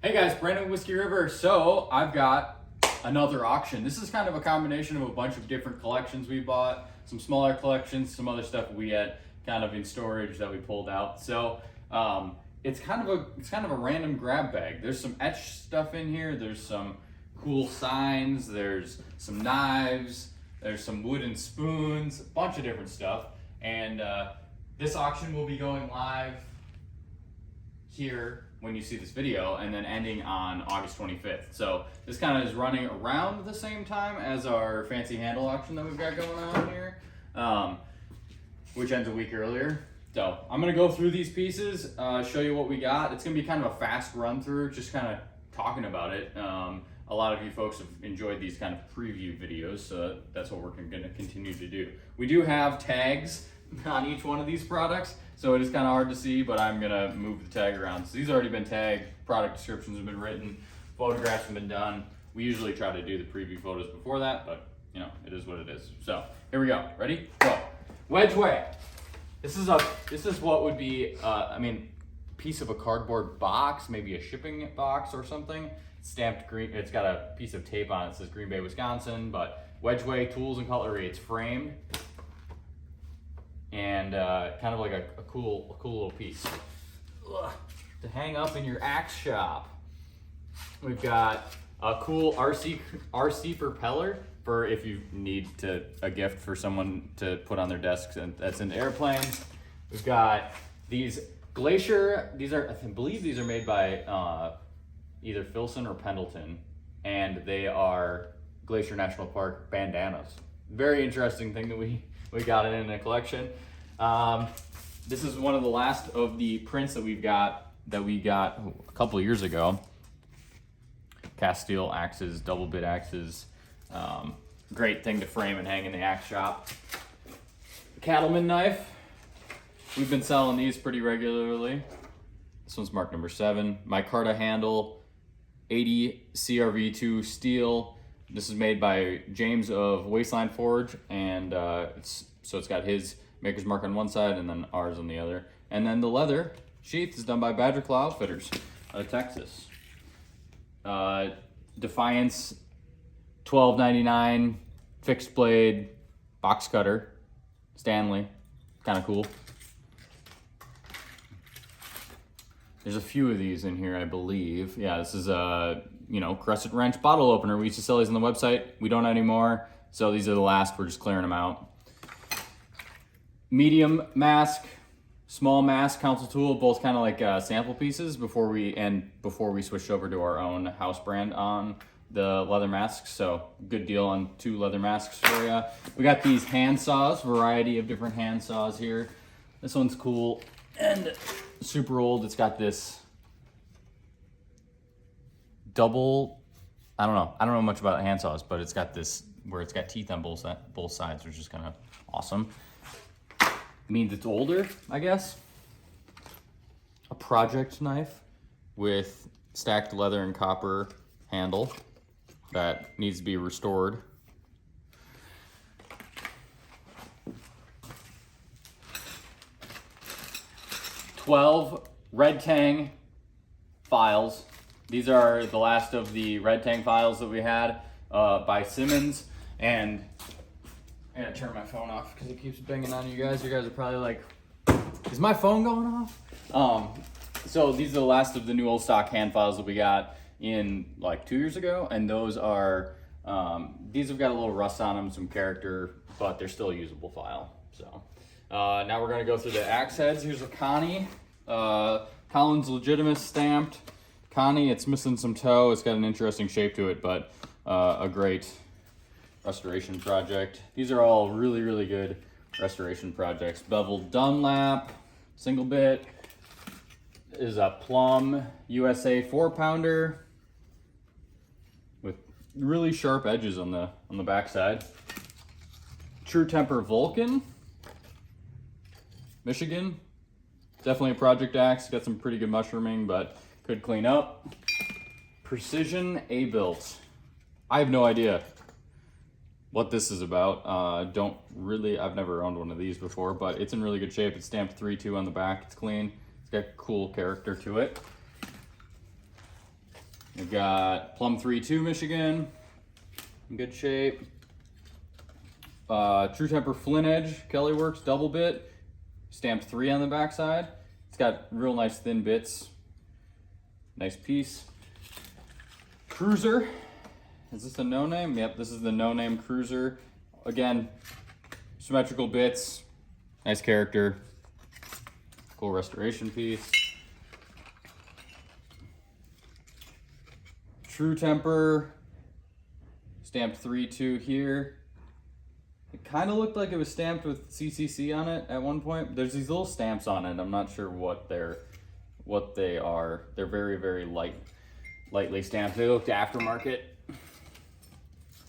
Hey guys, Brandon Whiskey River. So I've got another auction. This is kind of a combination of a bunch of different collections we bought, some smaller collections, some other stuff we had kind of in storage that we pulled out. So it's kind of a random grab bag. There's some etched stuff in here. There's some cool signs. There's some knives. There's some wooden spoons. A bunch of different stuff. And this auction will be going live here when you see this video, and then ending on August 25th. So this kind of is running around the same time as our fancy handle auction that we've got going on here, which ends a week earlier. So I'm gonna go through these pieces, show you what we got. It's gonna be kind of a fast run through, just kind of talking about it. A lot of you folks have enjoyed these kind of preview videos, so that's what we're gonna continue to do. We do have tags on each one of these products, so it is kind of hard to see, but I'm gonna move the tag around. So these have already been tagged, product descriptions have been written, photographs have been done. We usually try to do the preview photos before that, but you know, it is what it is. So here we go, ready? Go. Wedgeway. This is what would be, piece of a cardboard box, maybe a shipping box or something. Stamped green, it's got a piece of tape on it that says Green Bay, Wisconsin, but Wedgeway Tools and Cutlery, it's framed. And kind of like a cool little piece to hang up in your axe shop. We've got a cool RC propeller for if you need a gift for someone to put on their desks, and that's in airplanes. We've got these Glacier. I believe these are made by either Filson or Pendleton, and they are Glacier National Park bandanas. Very interesting thing that we got it in a collection. This is one of the last of the prints that we got a couple of years ago. Cast steel axes, double bit axes. Great thing to frame and hang in the axe shop. Cattleman knife. We've been selling these pretty regularly. This one's marked number 7. Micarta handle, 80 CRV2 steel. This is made by James of Wasteland Forge, and it's got his maker's mark on one side and then ours on the other. And then the leather sheath is done by Badger Claw Outfitters out of Texas. Defiance $12.99 fixed blade box cutter, Stanley, kind of cool. There's a few of these in here, I believe. Yeah, this is a crescent wrench bottle opener. We used to sell these on the website. We don't anymore, so these are the last. We're just clearing them out. Medium mask, small mask, council tool, both kind of like sample pieces before we switched over to our own house brand on the leather masks. So good deal on 2 leather masks for you. We got these hand saws, variety of different hand saws here. This one's cool and super old. It's got this double, I don't know much about hand saws, but it's got this where it's got teeth on both sides, which is kind of awesome. Means it's older, I guess. A project knife with stacked leather and copper handle that needs to be restored. "12 Red Tang files. These are the last of the Red Tang files that we had by Simmons, and I gotta turn my phone off because it keeps banging on you guys. You guys are probably like, is my phone going off? So these are the last of the new old stock hand files that we got in like 2 years ago. And those are, these have got a little rust on them, some character, but they're still a usable file. So now we're gonna go through the axe heads. Here's a Connie, Collins Legitimate stamped. Connie, it's missing some toe. It's got an interesting shape to it, but a great restoration project. These are all really, really good restoration projects. Beveled Dunlap, single bit. Is a Plum USA 4-pounder with really sharp edges on the backside. True Temper Vulcan, Michigan. Definitely a project axe. Got some pretty good mushrooming, but could clean up. Precision A-Built. I have no idea what this is about. I've never owned one of these before, but it's in really good shape. It's stamped 3-2 on the back. It's clean. It's got cool character to it. got Plum 3-2 Michigan, in good shape. True Temper Flint Edge, Kelly Works, double bit, stamped 3 on the backside. It's got real nice thin bits, nice piece. Cruiser, is this a no name? Yep, this is the no name Cruiser. Again, symmetrical bits, nice character, cool restoration piece. True Temper, stamped 3-2 here. It kind of looked like it was stamped with CCC on it at one point. There's these little stamps on it. I'm not sure what they are. They're very, very lightly stamped. They looked aftermarket.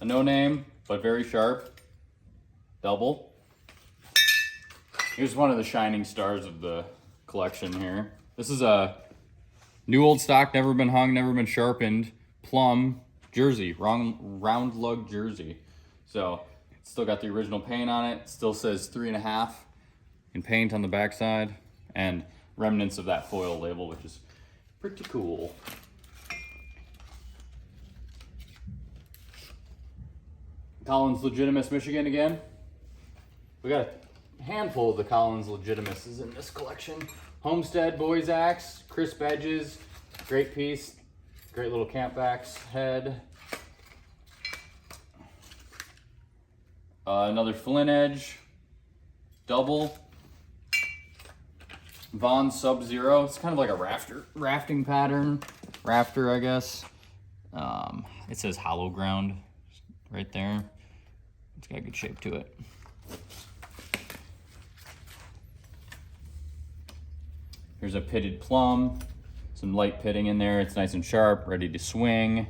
A no name, but very sharp. Double. Here's one of the shining stars of the collection here. This is a new old stock, never been hung, never been sharpened. Plum jersey, round lug jersey. So it's still got the original paint on it. Still says 3.5 in paint on the backside, and remnants of that foil label, which is pretty cool. Collins Legitimus Michigan again. We got a handful of the Collins Legitimuses in this collection. Homestead Boys Axe, crisp edges, great piece. Great little Campbacks head. Another Flint Edge, double. Vaughn Sub-Zero. It's kind of like a rafting pattern. Rafter, I guess. It says hollow ground right there. It's got a good shape to it. Here's a pitted plum. Some light pitting in there. It's nice and sharp, ready to swing.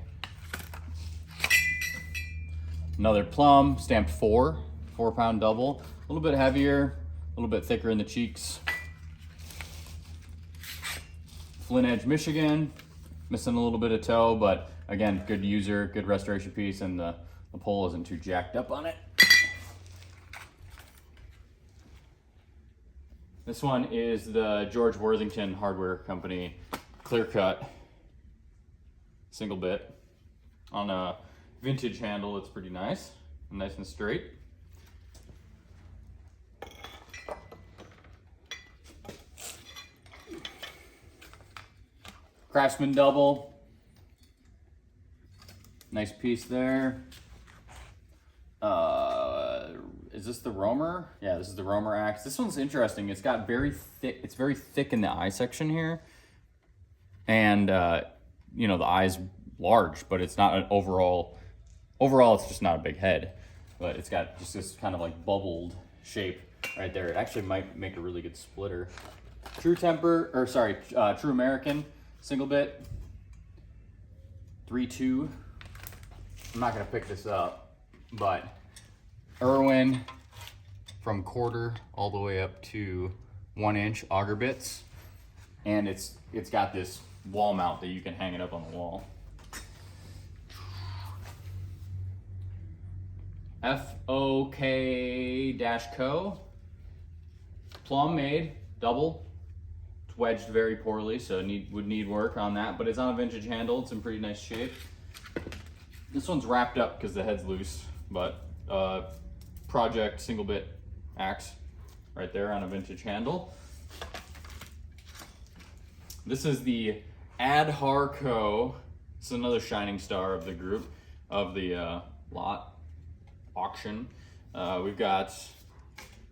Another plum, stamped 4-pound double. A little bit heavier, a little bit thicker in the cheeks. Flint Edge Michigan, missing a little bit of toe, but again, good user, good restoration piece, and the pole isn't too jacked up on it. This one is the George Worthington Hardware Company clear cut single bit on a vintage handle. It's pretty nice and straight. Craftsman double, nice piece there. Is this the Romer? Yeah, this is the Romer axe. This one's interesting. It's got very thick. It's very thick in the eye section here. And, you know, the eye's large, but it's not an overall, it's just not a big head, but it's got just this kind of like bubbled shape right there. It actually might make a really good splitter. True American single bit, 3-2. I'm not gonna pick this up, but Irwin from quarter all the way up to 1-inch auger bits. And it's got this wall mount that you can hang it up on the wall. FOK-Co. Plum made, double. It's wedged very poorly, so would need work on that, but it's on a vintage handle. It's in pretty nice shape. This one's wrapped up because the head's loose, but project single bit axe right there on a vintage handle. This is the Adharco. This is another shining star of the group, of the lot auction. We've got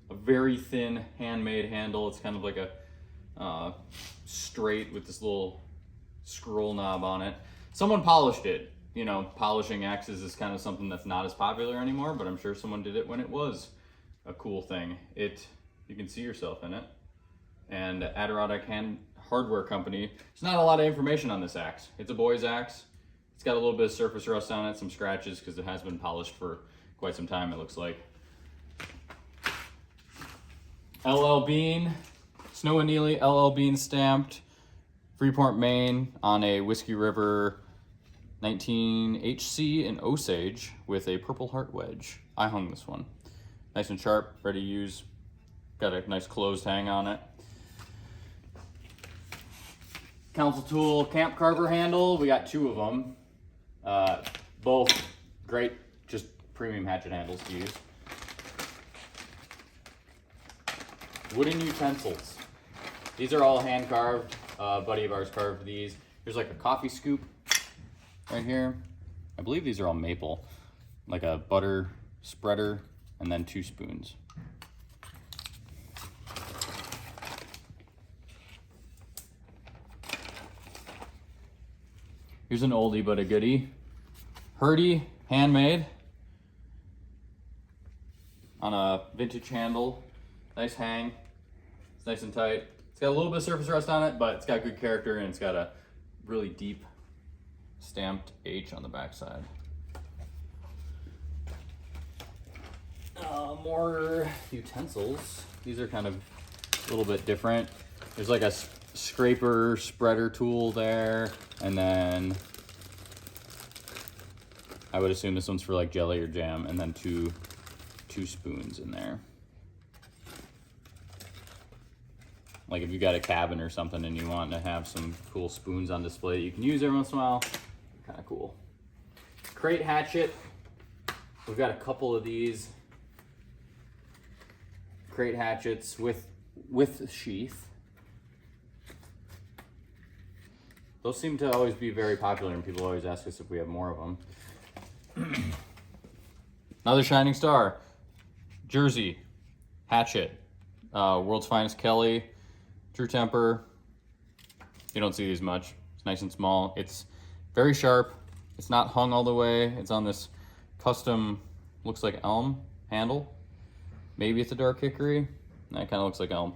a very thin handmade handle. It's kind of like a straight with this little scroll knob on it. Someone polished it. You know, polishing axes is kind of something that's not as popular anymore, but I'm sure someone did it when it was a cool thing. You can see yourself in it. And Adirondack Hardware Company. There's not a lot of information on this axe. It's a boy's axe. It's got a little bit of surface rust on it, some scratches because it has been polished for quite some time, it looks like. LL Bean, Snow and Neely LL Bean stamped, Freeport, Maine, on a Whiskey River 19 HC in Osage with a Purple Heart wedge. I hung this one. Nice and sharp, ready to use. Got a nice closed hang on it. Council tool camp carver handle. We got 2 of them. Both great, just premium hatchet handles to use. Wooden utensils. These are all hand carved. A buddy of ours carved these. Here's like a coffee scoop right here. I believe these are all maple. Like a butter spreader and then 2 spoons. Here's an oldie but a goodie. Hurdy, handmade. On a vintage handle. Nice hang. It's nice and tight. It's got a little bit of surface rust on it, but it's got good character and it's got a really deep stamped H on the backside. More utensils. These are kind of a little bit different. There's like a scraper spreader tool there, and then I would assume this one's for like jelly or jam, and then two spoons in there. Like if you got a cabin or something and you want to have some cool spoons on display that you can use every once in a while, kind of cool. Crate hatchet. We've got a couple of these crate hatchets with sheath. Those seem to always be very popular and people always ask us if we have more of them. Another shining star. Jersey hatchet. World's Finest Kelly. True Temper. You don't see these much. It's nice and small. It's very sharp. It's not hung all the way. It's on this custom, looks like elm handle. Maybe it's a dark hickory. That kind of looks like elm.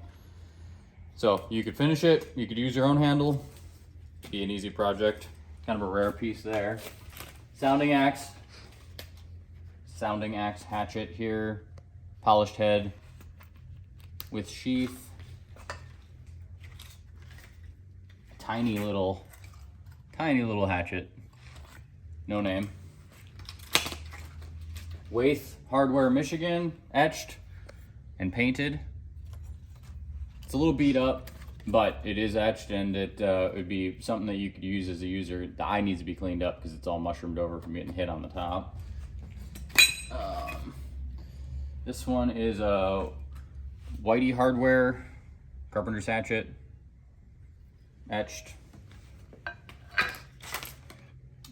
So you could finish it. You could use your own handle. Be an easy project. Kind of a rare piece there. Sounding axe. Sounding axe hatchet here. Polished head with sheath. Tiny little hatchet. No name. Waith Hardware, Michigan, etched and painted. It's a little beat up, but it is etched, and it would be something that you could use as a user. The eye needs to be cleaned up because it's all mushroomed over from getting hit on the top. This one is a Whitey Hardware Carpenter's hatchet, etched.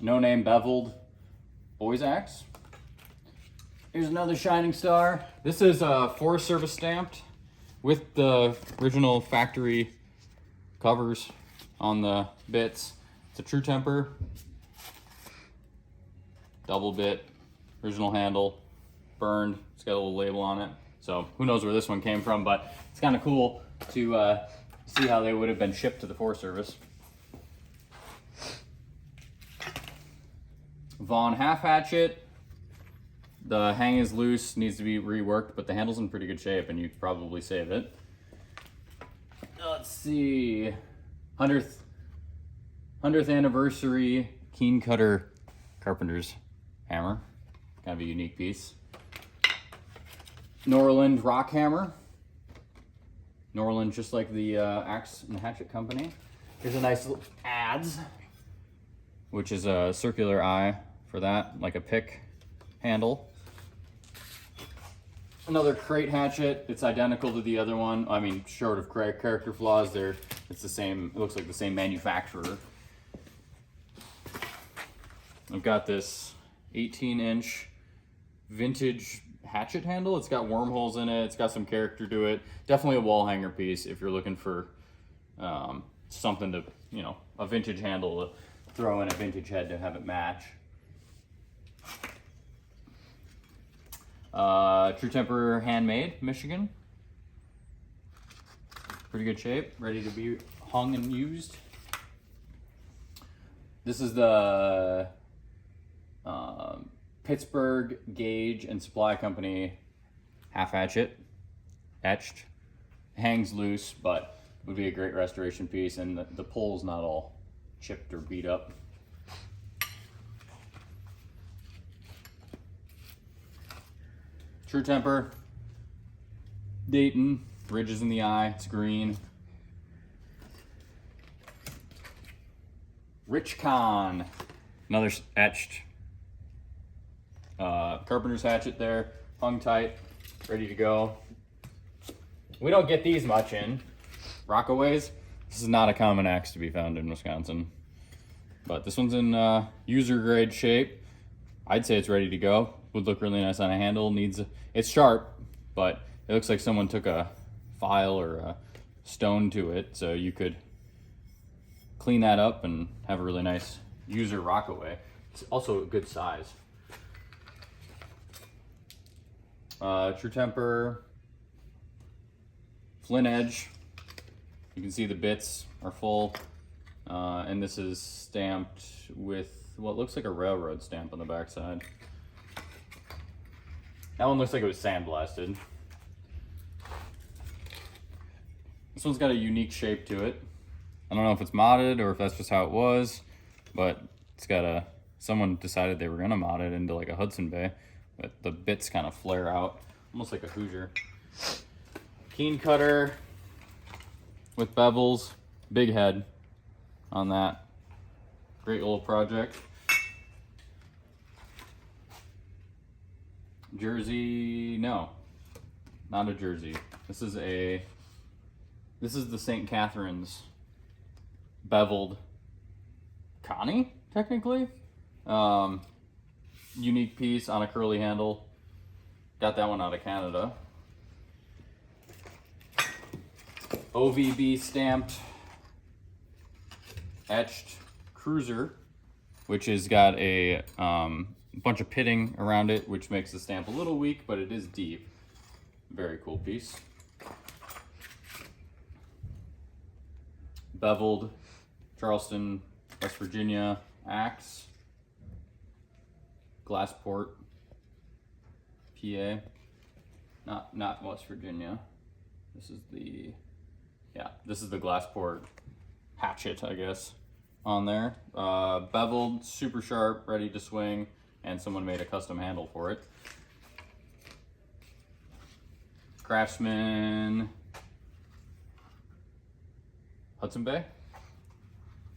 No name beveled boys axe. Here's another shining star. This is Forest Service stamped with the original factory covers on the bits. It's a True Temper, double bit, original handle, burned. It's got a little label on it. So who knows where this one came from, but it's kind of cool to see how they would have been shipped to the Forest Service. Vaughn half hatchet. The hang is loose, needs to be reworked, but the handle's in pretty good shape and you could probably save it. Let's see. 100th anniversary Keen Cutter Carpenter's hammer. Kind of a unique piece. Norland rock hammer. Norland, just like the axe and hatchet company. Here's a nice little adze, which is a circular eye for that, like a pick handle. Another crate hatchet. It's identical to the other one. I mean, short of character flaws, it's the same. It looks like the same manufacturer. I've got this 18-inch vintage hatchet handle. It's got wormholes in it. It's got some character to it. Definitely a wall hanger piece if you're looking for something to, a vintage handle to throw in a vintage head to have it match. True Temper handmade, Michigan. Pretty good shape, ready to be hung and used. This is the Pittsburgh Gauge and Supply Company half hatchet, etched. Hangs loose, but would be a great restoration piece, and the pole's not all chipped or beat up. True Temper, Dayton, ridges in the eye, it's green. Rich Con, another etched carpenter's hatchet there, hung tight, ready to go. We don't get these much in Rockaways. This is not a common axe to be found in Wisconsin, but this one's in user grade shape. I'd say it's ready to go. Would look really nice on a handle. It's sharp, but it looks like someone took a file or a stone to it, so you could clean that up and have a really nice user Rockaway. It's also a good size. True temper, flint edge. You can see the bits are full, and this is stamped with what looks like a railroad stamp on the backside. That one looks like it was sandblasted. This one's got a unique shape to it. I don't know if it's modded or if that's just how it was, but it's got someone decided they were gonna mod it into like a Hudson Bay, but the bits kind of flare out, almost like a Hoosier. Keen cutter with bevels, big head on that. Great little project. Jersey, no, not a Jersey. This is the St. Catherine's beveled Connie, technically. Unique piece on a curly handle. Got that one out of Canada. OVB stamped, etched cruiser, which has got a bunch of pitting around it, which makes the stamp a little weak, but it is deep. Very cool piece. Beveled Charleston, West Virginia axe. Glassport, PA. Not West Virginia. This is the Glassport hatchet, I guess, on there. Beveled, super sharp, ready to swing, and someone made a custom handle for it. Craftsman, Hudson Bay,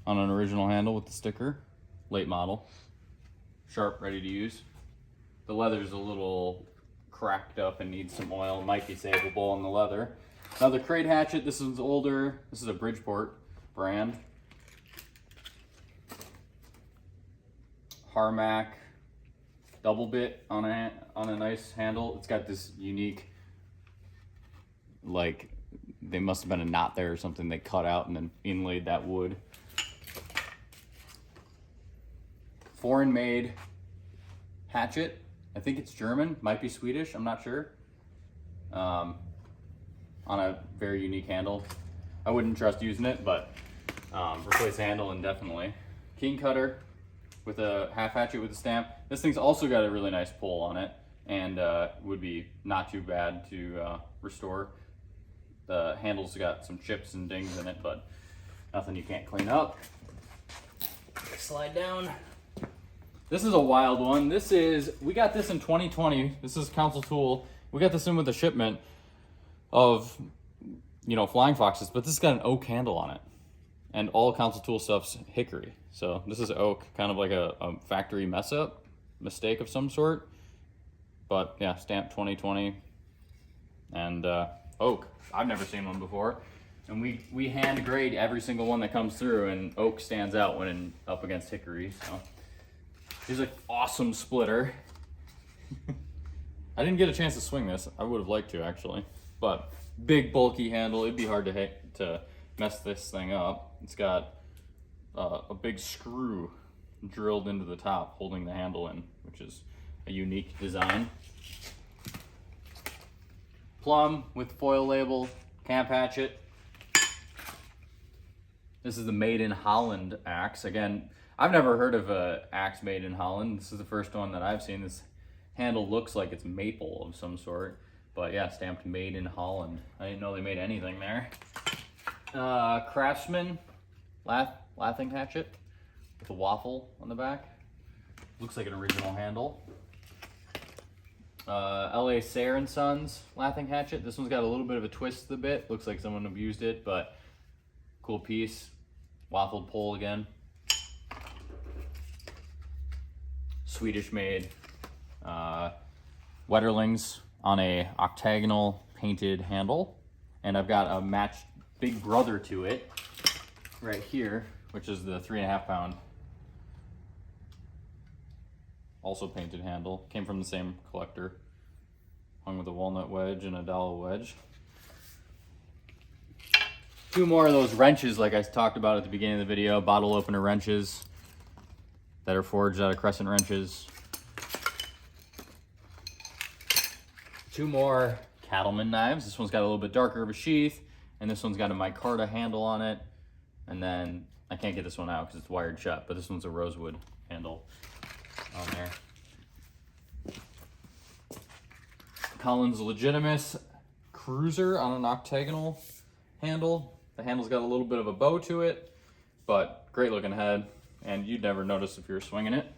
on an original handle with the sticker, late model. Sharp, ready to use. The leather's a little cracked up and needs some oil. Might be savable on the leather. Another crate hatchet. This is older. This is a Bridgeport brand. Harmac double bit on a nice handle. It's got this unique, like, they must have been a knot there or something they cut out and then inlaid that wood. Foreign made hatchet. I think it's German, might be Swedish, I'm not sure. On a very unique handle. I wouldn't trust using it, but replace the handle indefinitely. King cutter with a half hatchet with a stamp. This thing's also got a really nice pull on it, and would be not too bad to restore. The handle's got some chips and dings in it, but nothing you can't clean up. Slide down. This is a wild one. We got this in 2020. This is Council Tool. We got this in with a shipment of, Flying Foxes, but this has got an oak handle on it. And all Council Tool stuff's hickory. So this is oak, kind of like a factory mistake of some sort. But yeah, stamped 2020. And oak. I've never seen one before. And we hand grade every single one that comes through, and oak stands out when up against hickory. So here's an awesome splitter. I didn't get a chance to swing this. I would have liked to, actually. But big bulky handle. It'd be hard to mess this thing up. It's got a big screw drilled into the top holding the handle in, which is a unique design. Plum with foil label, camp hatchet. This is the Made in Holland axe. Again, I've never heard of an axe made in Holland. This is the first one that I've seen. This handle looks like it's maple of some sort, but yeah, stamped Made in Holland. I didn't know they made anything there. Craftsman lathing hatchet with a waffle on the back. Looks like an original handle. LA Sayre & Sons lathing hatchet. This one's got a little bit of a twist to the bit. Looks like someone abused it, but cool piece. Waffled pole again. Swedish made Wetterlings on a octagonal painted handle. And I've got a matched big brother to it right here, which is the 3.5 pound, also painted handle. Came from the same collector, hung with a walnut wedge and a dowel wedge. 2 more of those wrenches like I talked about at the beginning of the video, bottle opener wrenches that are forged out of crescent wrenches. 2 more cattleman knives. This one's got a little bit darker of a sheath, and this one's got a micarta handle on it. And then I can't get this one out because it's wired shut, but this one's a rosewood handle on there. Collins Legitimus Cruiser on an octagonal handle. The handle's got a little bit of a bow to it, but great looking head, and you'd never notice if you were swinging it.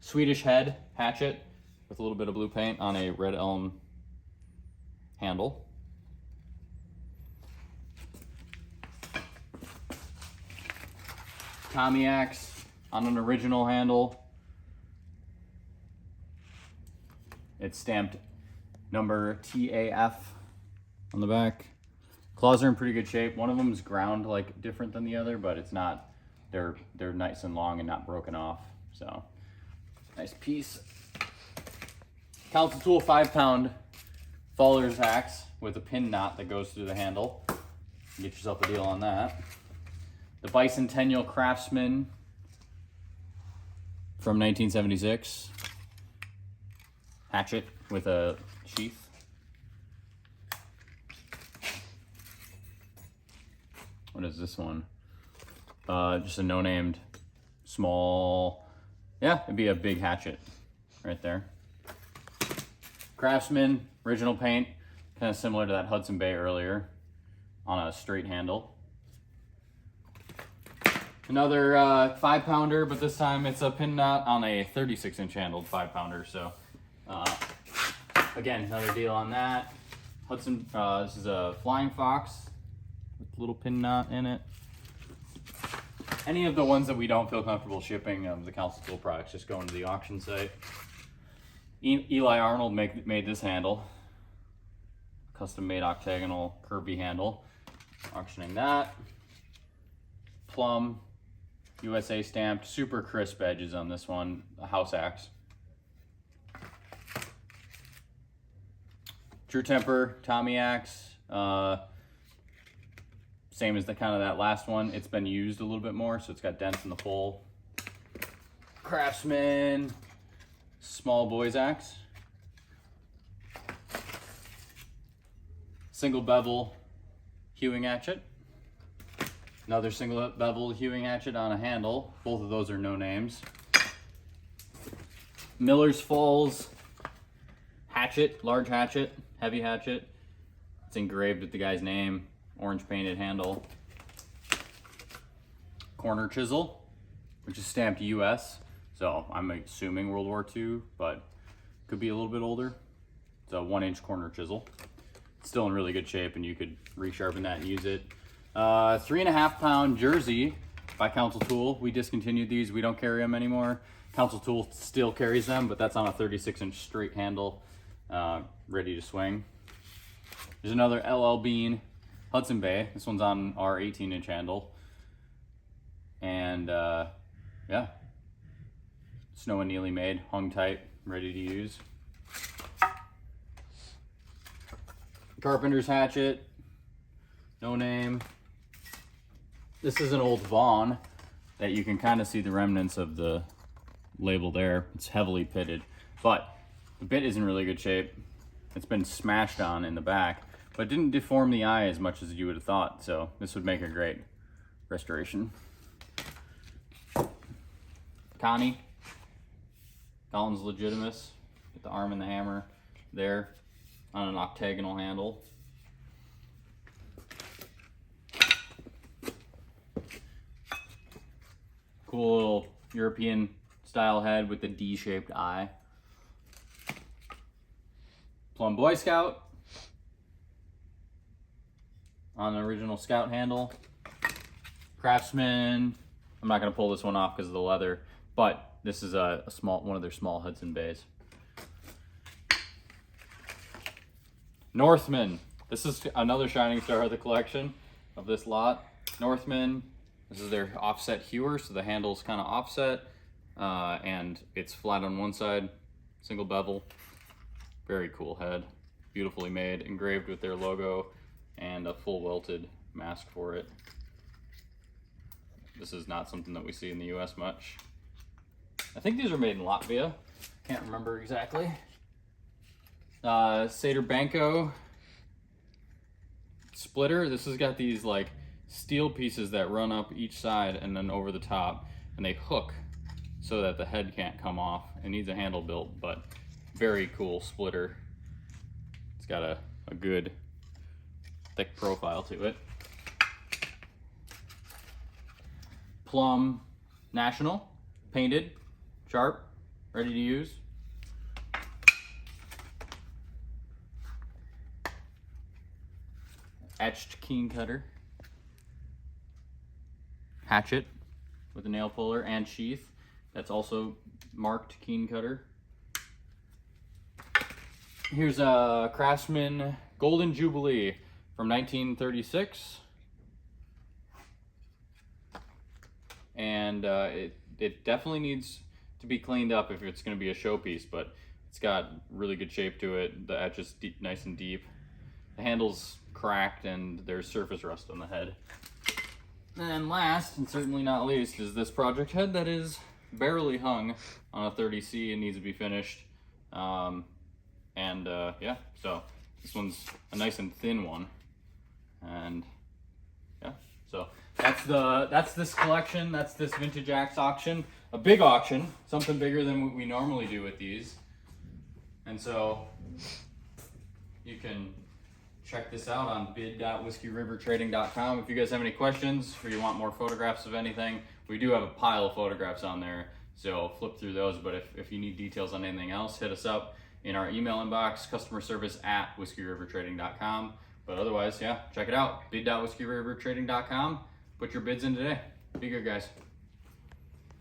Swedish head hatchet with a little bit of blue paint on a red elm handle. Tommy axe on an original handle. It's stamped number TAF on the back. Claws are in pretty good shape. One of them is ground like different than the other, but it's not, they're nice and long and not broken off. So nice piece. Council Tool 5 pound Faller's axe with a pin knot that goes through the handle. Get yourself a deal on that. The Bicentennial Craftsman from 1976. Hatchet with a sheath. What is this one? Just a no-named small, yeah, it'd be a big hatchet right there. Craftsman, original paint, kind of similar to that Hudson Bay earlier, on a straight handle. Another 5 pounder, but this time it's a pin knot on a 36-inch handled 5 pounder. So again, another deal on that. Hudson, this is a Flying Fox with a little pin knot in it. Any of the ones that we don't feel comfortable shipping, the Council Tool products, just going to the auction site. Eli Arnold made this handle. Custom made octagonal curvy handle. Auctioning that. Plum, USA stamped, super crisp edges on this one, a house axe. True Temper, Tommy axe, same as the kind of that last one. It's been used a little bit more, so it's got dents in the pole. Craftsman, small boy's axe. Single bevel hewing hatchet. Another single bevel hewing hatchet on a handle. Both of those are no names. Miller's Falls hatchet, large hatchet, heavy hatchet. It's engraved with the guy's name, orange painted handle. Corner chisel, which is stamped US. So I'm assuming World War II, but could be a little bit older. It's a 1-inch corner chisel. It's still in really good shape, and you could resharpen that and use it. 3.5 pound jersey by Council Tool. We discontinued these. We don't carry them anymore. Council Tool still carries them, but that's on a 36-inch straight handle, ready to swing. There's another LL Bean Hudson Bay. This one's on our 18-inch handle. And yeah, Snow and Neely made, hung tight, ready to use. Carpenter's hatchet, no name. This is an old Vaughn that you can kind of see the remnants of the label there. It's heavily pitted, but the bit is in really good shape. It's been smashed on in the back, but it didn't deform the eye as much as you would have thought, so this would make a great restoration. Connie, Collins Legitimus, with the arm and the hammer there on an octagonal handle. Cool little European style head with the D-shaped eye. Plum Boy Scout on the original Scout handle. Craftsman, I'm not gonna pull this one off because of the leather, but this is a small one of their small Hudson Bays. Northman. This is another shining star of the collection of this lot. Northman. This is their offset hewer, so the handle's kind of offset, and it's flat on one side, single bevel. Very cool head, beautifully made, engraved with their logo, and a full welted mask for it. This is not something that we see in the US much. I think these are made in Latvia. Can't remember exactly. Seder Banco splitter. This has got these like steel pieces that run up each side and then over the top, and they hook so that the head can't come off. It needs a handle built, but very cool splitter. It's got a good thick profile to it. Plum National, painted, sharp, ready to use. Etched keen cutter. Hatchet with a nail puller and sheath. That's also marked keen cutter. Here's a Craftsman Golden Jubilee from 1936. And it definitely needs to be cleaned up if it's going to be a showpiece, but it's got really good shape to it. The etch is deep, nice and deep. The handle's cracked and there's surface rust on the head. And last, and certainly not least, is this project head that is barely hung on a 30C and needs to be finished. Yeah, so this one's a nice and thin one. And yeah, so that's this collection. That's this Vintage Axe auction. A big auction, something bigger than what we normally do with these. And so you can check this out on bid.whiskeyrivertrading.com. If you guys have any questions or you want more photographs of anything, we do have a pile of photographs on there, so flip through those. But if you need details on anything else, hit us up in our email inbox, customerservice@whiskeyrivertrading.com. But otherwise, yeah, check it out, bid.whiskeyrivertrading.com. Put your bids in today. Be good, guys.